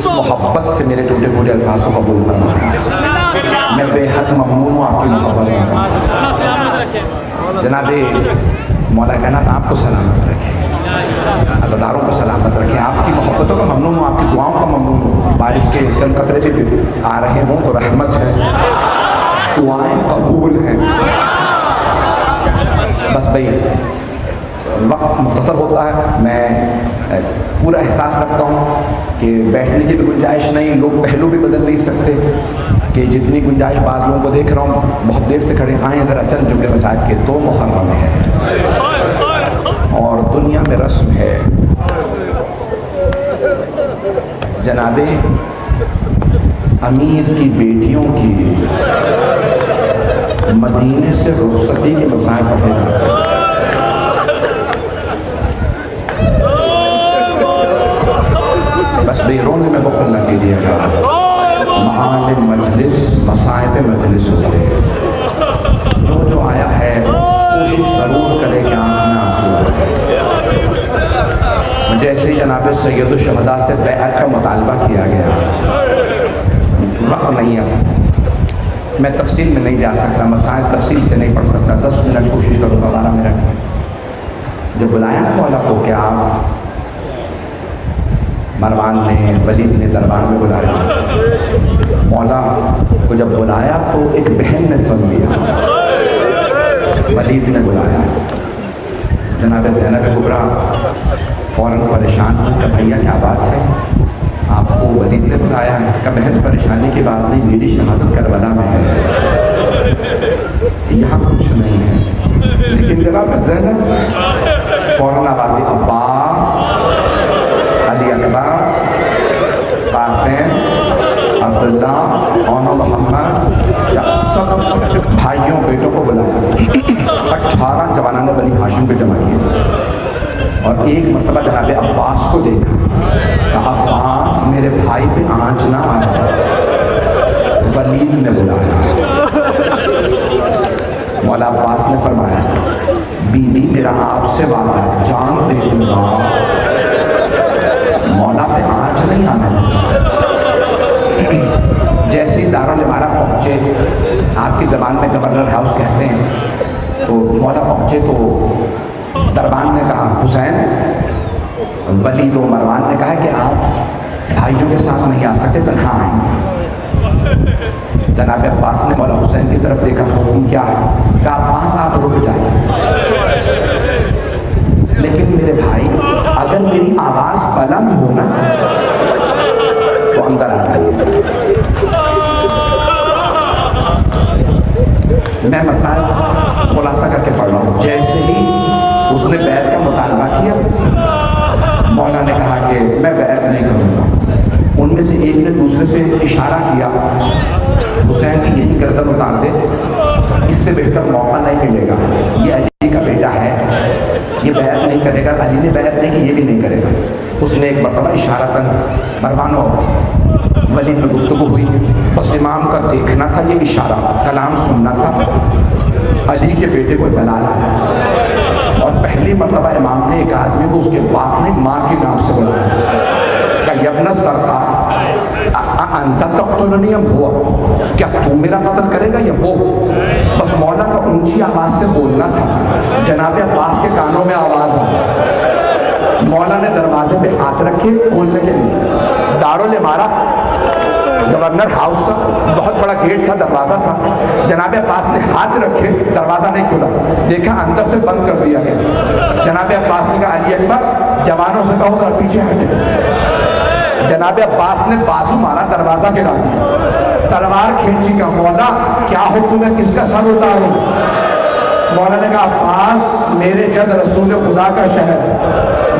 मोहब्बत से मेरे टूटे फूटे अल्फाज को कबूल फरमाएं। मैं बेहद ममनून हूँ आपकी मोहब्बत में। जनाबे मौला कहना आपको सलामत रखें, अज़ादारों को सलामत रखें, आपकी मोहब्बतों का ममनून हूँ, आपकी दुआओं का ममनून हूँ। बारिश के चंद कतरे भी आ रहे हों तो रहमत है, दुआएं कबूल हैं। बस भाई वक्त मुख्तसर होता है, मैं पूरा एहसास रखता हूँ कि बैठने की भी गुंजाइश नहीं, लोग पहलू भी बदल नहीं सकते, कि जितनी गुंजाइश बाज़ लोगों को देख रहा हूँ बहुत देर से खड़े आए ज़रा चंद जुमले मसाइब के। 2 मुहर्रम है और दुनिया में रस्म है जनाबे अमीर की बेटियों की मदीने से रुखसती के मसाइब पढ़े जाते हैं। बस बेरोने में बखल न कीजिएगा, महाल मजलिस मसाइब मजलिस होते हैं। जो आया है कोशिश ज़रूर करे कि आँख में आंसू आए। जैसे ही जनाब सैयद शुहदा से बैअत का मुतालबा किया गया, वक्त नहीं है, मैं तफसील में नहीं जा सकता, मसाइल तफसील से नहीं पढ़ सकता, 10 मिनट कोशिश करूँगा 12 मिनट। जब बुलाया ना मौला को कि आप मरवान ने वलीद ने दरबार में बुलाया, मौला को जब बुलाया तो एक बहन ने सुन लिया, वलीद ने बुलाया, जनाब ज़ैनब कुबरा फ़ौरन परेशान हुई कि भैया क्या बात है, आपको वलीद ने बुलाया है? कि बहन परेशानी की बात नहीं, मेरी शहादत करबला में है, यहाँ कुछ नहीं है। लेकिन जनाब ज़ैनब फ़ौरन आवाज़ अब्बास, अली अकबर, कासिम, अब्दुल्ला और मोहम्मद, या सब भाइयों बेटों को बुलाया। 18 जवानाने बनी हाशिम को जमा किए और एक मरतबा जनाब अब्बास को देखा, कहा अब्बास मेरे भाई पे आँच ना आए। वलीद ने बुलाया, मौला अब्बास ने फरमाया बीबी मेरा आपसे वादा है, जान दे दूंगा, मौला पे आँच नहीं आने। जैसे ही दारुल इमारत पहुँचे, आपकी ज़बान में गवर्नर हाउस कहते हैं, तो मौला पहुँचे तो दरबान ने कहा हुसैन वलीद और मरवान ने कहा कि आप भाइयों के साथ नहीं आ सकते, तन्हा आए। जनाब अब्बास ने मौला हुसैन की तरफ देखा, हुक्म क्या है? कहा अब्बास आप रुक जाए, लेकिन मेरे भाई अगर मेरी आवाज बुलंद हो ना तो अंदर आ जाइए। मैं मसाइल खुलासा करके पढ़ रहा हूँ। जैसे ही उसने बैत का मुतालबा किया, मौला ने कहा कि मैं बैत नहीं करूँगा। उनमें से एक ने दूसरे से इशारा किया, हुसैन की यही गर्दन उतार दे, इससे बेहतर मौका नहीं मिलेगा। ये अली का बेटा है, ये बैत नहीं करेगा। अली ने बैत नहीं की, ये भी नहीं करेगा। उसने एक मरतबा इशारतन मरवानो वलीद में गुफ्तगू हुई, बस इमाम का देखना था, ये इशारा कलाम सुनना था। अली के बेटे को जलाना है। और पहली मरतबा इमाम ने एक आदमी को उसके बाप ने माँ के नाम से बुलाया, कहा यब्न सरकार अंता तक तो नहीं हुआ, क्या तुम मेरा कत्ल करेगा या वो? बस मौला का ऊंची आवाज से बोलना था। जनाब अब्बास के कानों में आवाज आई। मौला ने दरवाजे पे हाथ रखे खोलने के लिए। दारुल इमारत गवर्नर हाउस का बहुत बड़ा गेट था, दरवाजा था। जनाब अब्बास ने हाथ रखे, दरवाजा नहीं खुला। देखा अंदर से बंद कर दिया गया। जनाब अब्बास ने कहा अली अकबर जवानों से कहो जरा पीछे हटे। जनाब अब्बास ने बाजू मारा, दरवाजा गिरा दिया। तलवार खींची का मौला क्या हुक्म है, किसका सर उतारूं? मौला ने कहा अब्बास मेरे जद रसूल खुदा का शहर,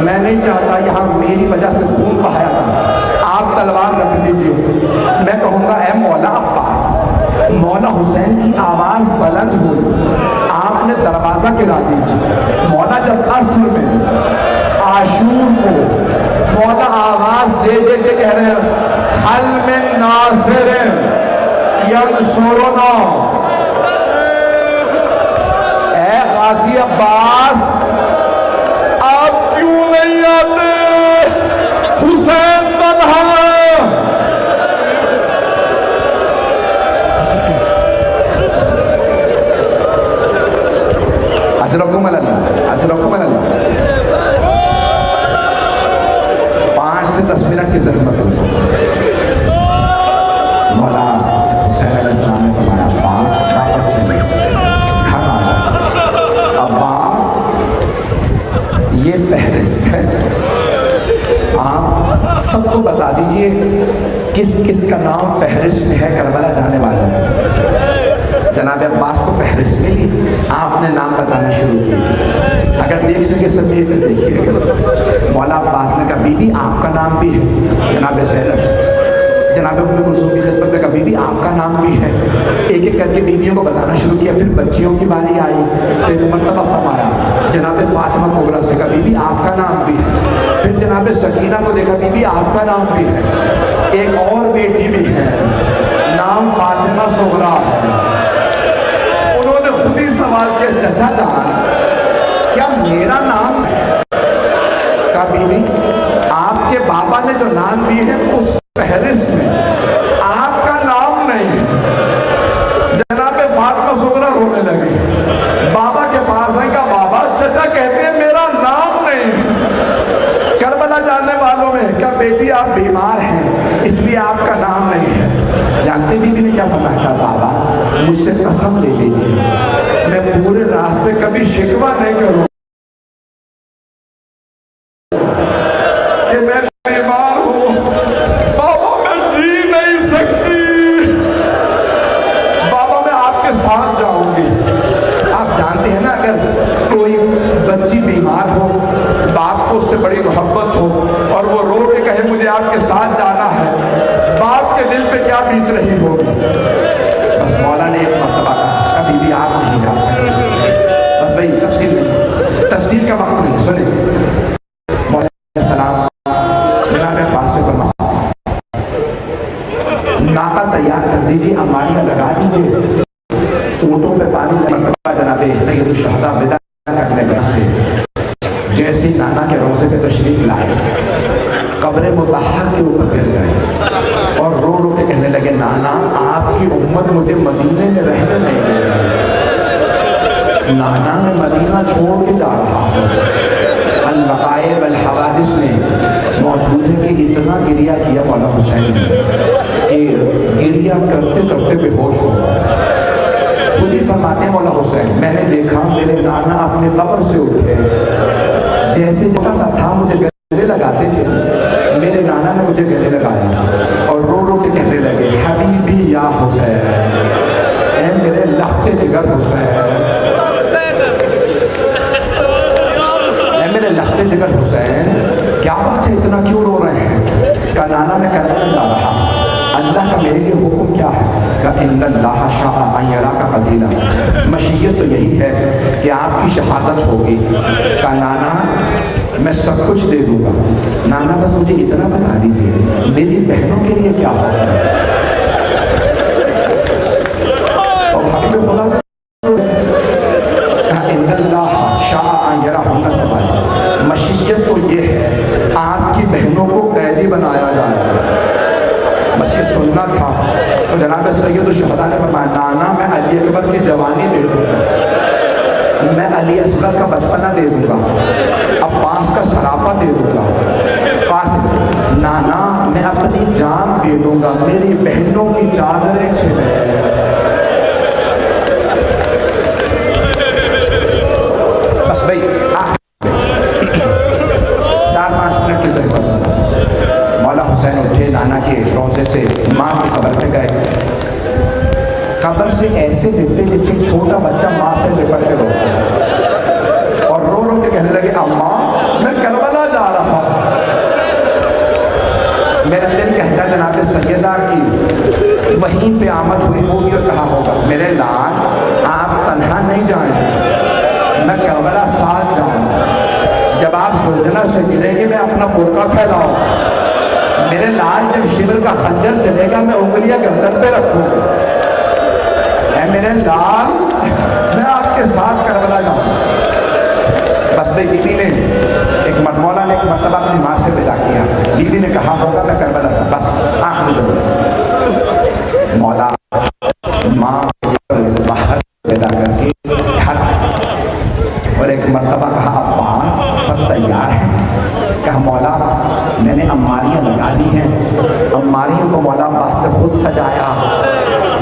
मैं नहीं चाहता यहाँ मेरी वजह से खून बहाया था, आप तलवार रख दीजिए। मैं कहूँगा ए मौला अब्बास। मौला हुसैन की आवाज बुलंद हुई, आपने दरवाजा गिरा दिया। मौला जब असर में आशूर को मौला आवाज दे दे के कह रहे हैं हल में नासिर यंसुरुना, ए गाजी अब्बास आप क्यों नहीं आते, हुसैन तन्हा है। अजरकुम अल्लाह, अजरकुम अल्लाह। 5 से 10 मिनट की जहमत होगी। मौला हुसैन अलैहिस्सलाम ने फरमाया अब्बास वापस चलिए, घर आ जाओ। अब्बास ये फहरिस्त है, आप सबको बता दीजिए किस किस का नाम फहरिस्त में है करबला जाने वाला। जनाब अब्बास को फहरिस्त मिली, आपने नाम बताना शुरू किया। अगर देख सके सब ये तो देखिएगा। मौला अब्बास ने कहा बीबी आपका नाम भी है। जनाब ज़ैनब जनाब उम्मे कुलसूम की खिदमत में कहा बीबी आपका नाम भी है। एक एक करके बीबियों को बताना शुरू किया। फिर बच्चियों की बारी आई तो एक मरतबा फरमाया जनाब फातिमा कुबरा से कहा बीबी आपका नाम भी है। फिर जनाब सकीना को देखा, बीबी आपका नाम भी है। एक और बेटी भी है, नाम फातिमा सुगरा है। उन्होंने खुद ही सवाल किया चचा जान क्या मेरा नाम है? कहा बीबी आपके बाबा ने जो नाम दिए हैं उस फहरिस्त में आपका नाम नहीं है। जनाब फातिमा सुगरा रोने लगी, बाबा के पास है, कहा बाबा चचा कहते हैं मेरा नाम नहीं है। करबला जाने वालों में क्या बेटी आप बीमार हैं इसलिए आपका नाम नहीं है। जानते बीबी ने क्या फरमाया? था बाबा मुझसे कसम ले लीजिए मैं पूरे रास्ते कभी शिकवा नहीं करूँ कि मैं बीमार हूँ। बाबा मैं जी नहीं सकती, बाबा मैं आपके साथ जाऊंगी। आप जानते हैं ना अगर कोई बच्ची बीमार हो, बाप को उससे बड़ी मोहब्बत हो और वो रो के कहे मुझे आपके साथ जाना है, बाप के दिल पे क्या बीत रही होगी। बस मौला ने एक मरतबा कहा कभी भी आप नहीं जा सकते। बस भाई तफसील का वक्त नहीं, सुने मौला सलाम जनाब पास से फरमा नाका तैयार कर दीजिए, अमाड़ियाँ लगा दीजिए, ऊँटों पे पानी। मरतबा जनाब सैयद शहदा विदा करने का से जैसे नाना के रोज़े पे तशरीफ लाए, कब्र मुतहर के ऊपर गिर गए और रो रो के कहने लगे नाना आपकी उम्मत मुझे मदीने में रहने नहीं दे रही, नाना मैं मदीना छोड़ के जा रहा हूँ। अल-वक़ाए वल हवादिस में मौजूद है कि इतना गिरिया किया मौला हुसैन ने कि गिरिया करते करते बेहोश हो गए। खुद ही फरमाते मौला हुसैन, मैंने देखा मेरे नाना अपने कब्र से उठे, जैसे छोटा सा था मुझे गले लगाते थे, मेरे नाना ने मुझे गले लगाया और रो रो के कहने लगे, हबीबी या हुसैन, ऐ मेरे लख्ते जिगर हुसैन, ऐ मेरे लख्ते जिगर हुसैन, क्या बात है, इतना क्यों रो रहे हैं? का नाना मैं करबला जा रहा, अल्लाह का मेरे लिए हुक्म क्या है? का इन्नल्लाह शाअ अन यराका कतीला, मशीयत तो यही है कि आपकी शहादत होगी। का नाना मैं सब कुछ दे दूंगा, नाना बस मुझे इतना बता दीजिए मेरी बहनों के लिए क्या होगा। और हक में खुदा का इन्नल्लाह शाअ अन यराहुन्ना सवाल, मशीयत तो ये है आपकी बहनों को कैदी बनाया जाए। बस ये सुनना था। तो जनाब सैयद शुहदा ने फरमाया, नाना मैं अली अकबर की जवानी दे दूंगा, मैं अली असगर का बचपना दे दूंगा, अब्बास का सरापा दे दूंगा, पास नाना मैं अपनी जान दे दूंगा, मेरी बहनों की चादरें छिने। बस भाई 4-5 मिनट की जरूरत। मौला हुसैन उठे, नाना के रोज़े से माँ की कब्र पे गए, कब्र से ऐसे दिखते जैसे छोटा बच्चा माँ से लिपट के रो और रो रो के कहने लगे, अम्मा मैं करबला जा रहा हूँ। मेरा दिल कहता है जनाब सैयदा की वहीं पे आमद हुई होगी और कहा होगा, मेरे लाल आप तन्हा नहीं जाएं, मैं करबला साथ जाऊँ, जब आप सुलझना से गिरेंगे मैं अपना बुर्का फैलाऊँ, मेरे लाल जब शिविर का खंजर चलेगा मैं उंगलियां गर्दन पे रखूंगा, ऐ मेरे लाल मैं आपके साथ करबला जाऊँ। बस भाई बीवी ने एक मौला ने एक मरतबा अपनी माँ से विदा किया, बीवी ने कहा होगा मैं करबला से, बस आखिरी जब मौला माँ बाहर विदा करके घर और एक मरतबा कहा, अब्बास सब तैयार हैं? कहा, मौला मैंने अम्मारियाँ लगा ली हैं, अम्मारियों को मौला अब्बास ने खुद सजाया,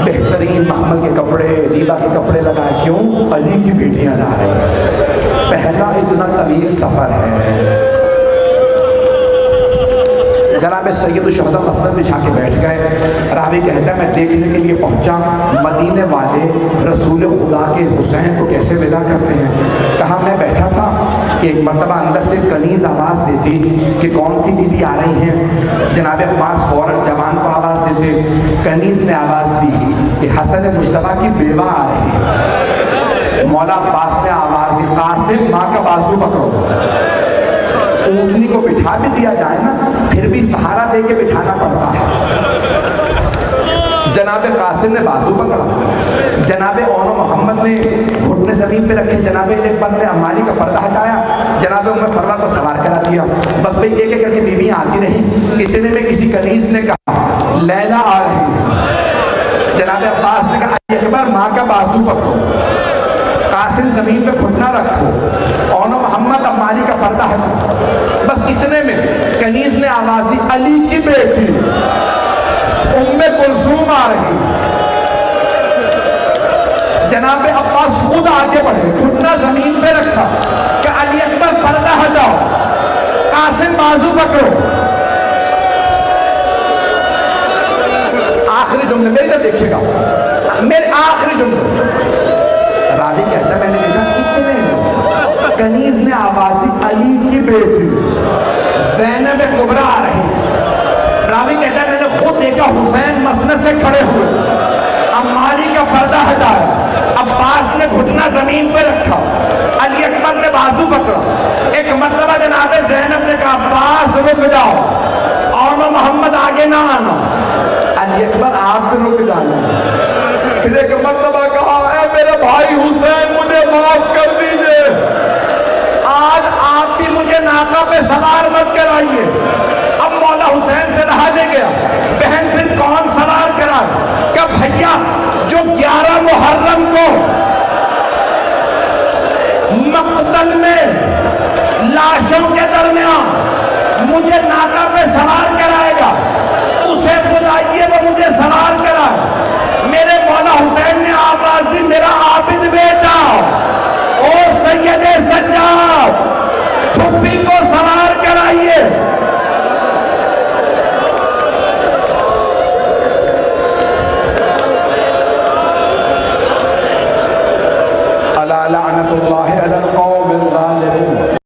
बेहतरीन मखमल के कपड़े, रीबा के कपड़े लगाए। क्यों? अली की बेटियां जा रही हैं, पहला इतना तवील सफ़र है। जनाब सैयद शुहदा मसनद बिछा के बैठ गए। रावी कहता है मैं देखने के लिए पहुंचा मदीने वाले रसूल खुदा के हुसैन को कैसे विदा करते हैं। कहा मैं बैठा था कि एक मरतबा अंदर से कनीज़ आवाज़ देती कि कौन सी बीवी आ रही है। जनाब अब्बास फ़ौरन जवान को आवाज़ देते। कनीज़ ने आवाज़ दी कि हसन मुश्तबा की बेवा आ रही है। मौला अब्बास ने आवाज़ दी, कासिम माँ का बाजू पकड़ो। ऊँटनी को बिठा भी दिया जाए ना, फिर भी सहारा दे के बिठाना पड़ता है। जनाब कासिम ने बाजू पकड़ा, जनाब ओनो मोहम्मद ने घुटने ज़मीन पे रखे, जनाब अकबर ने अम्मारी का पर्दा हटाया, जनाब उम्मे फरवा को सवार करा दिया। बस भाई एक एक करके बीवियाँ आती रहीं। इतने में किसी कनीज़ ने कहा लैला आ रही है। जनाब अब्बास ने कहा अकबर माँ का बाजू पकड़ो, कासिम ज़मीन पे घुटना रखो, ओनो मोहम्मद अम्मारी का पर्दा हटाओ। बस इतने में कनीज़ ने आवाज़ दी, अली की बेटी उम्मे कुलसूम आ रही। जनाब अब्बास खुद आगे बढ़े, घुटना जमीन पे रखा कि अली अकबर पर्दा हटाओ, कासिम बाजू पकड़ो। आखिरी जुमले मेरे इधर देखिएगा, मेरे आखिरी जुमले। रावी कहता मैंने देखा इतने में कनीज़ ने आवाज़ दी, अली की बेटी ज़ैनब कुबरा आ रही। रावी कहता है मैंने खुद देखा हुसैन मसनद से खड़े हुए, अम्मारी का पर्दा हटाया, अब्बास ने घुटना जमीन पर रखा, अली अकबर ने बाजू पकड़ा। एक मरतबा जनाब ज़ैनब ने कहा अब्बास रुक जाओ, और मोहम्मद आगे ना आना। अली अकबर आप रुक जाना। फिर एक मरतबा कहा ऐ मेरे भाई हुसैन मुझे माफ कर दीजिए, आज आप भी मुझे नाका पे सवार मत कराइए। अब मौला हुसैन से रहा नहीं गया। बहन फिर कौन सवार कराए? क्या भैया जो 11 मुहर्रम को मक्तल में लाशों मुझे नाका पे सवार कराएगा, उसे बुलाइए वो मुझे सवार कराए। मेरे मौला हुसैन ने आवाज़ी मेरा आबिद बेटा ओ सैयदे सज्जाद ठुप्पी को सवार कराइए। अला लअनतुल्लाहि अलल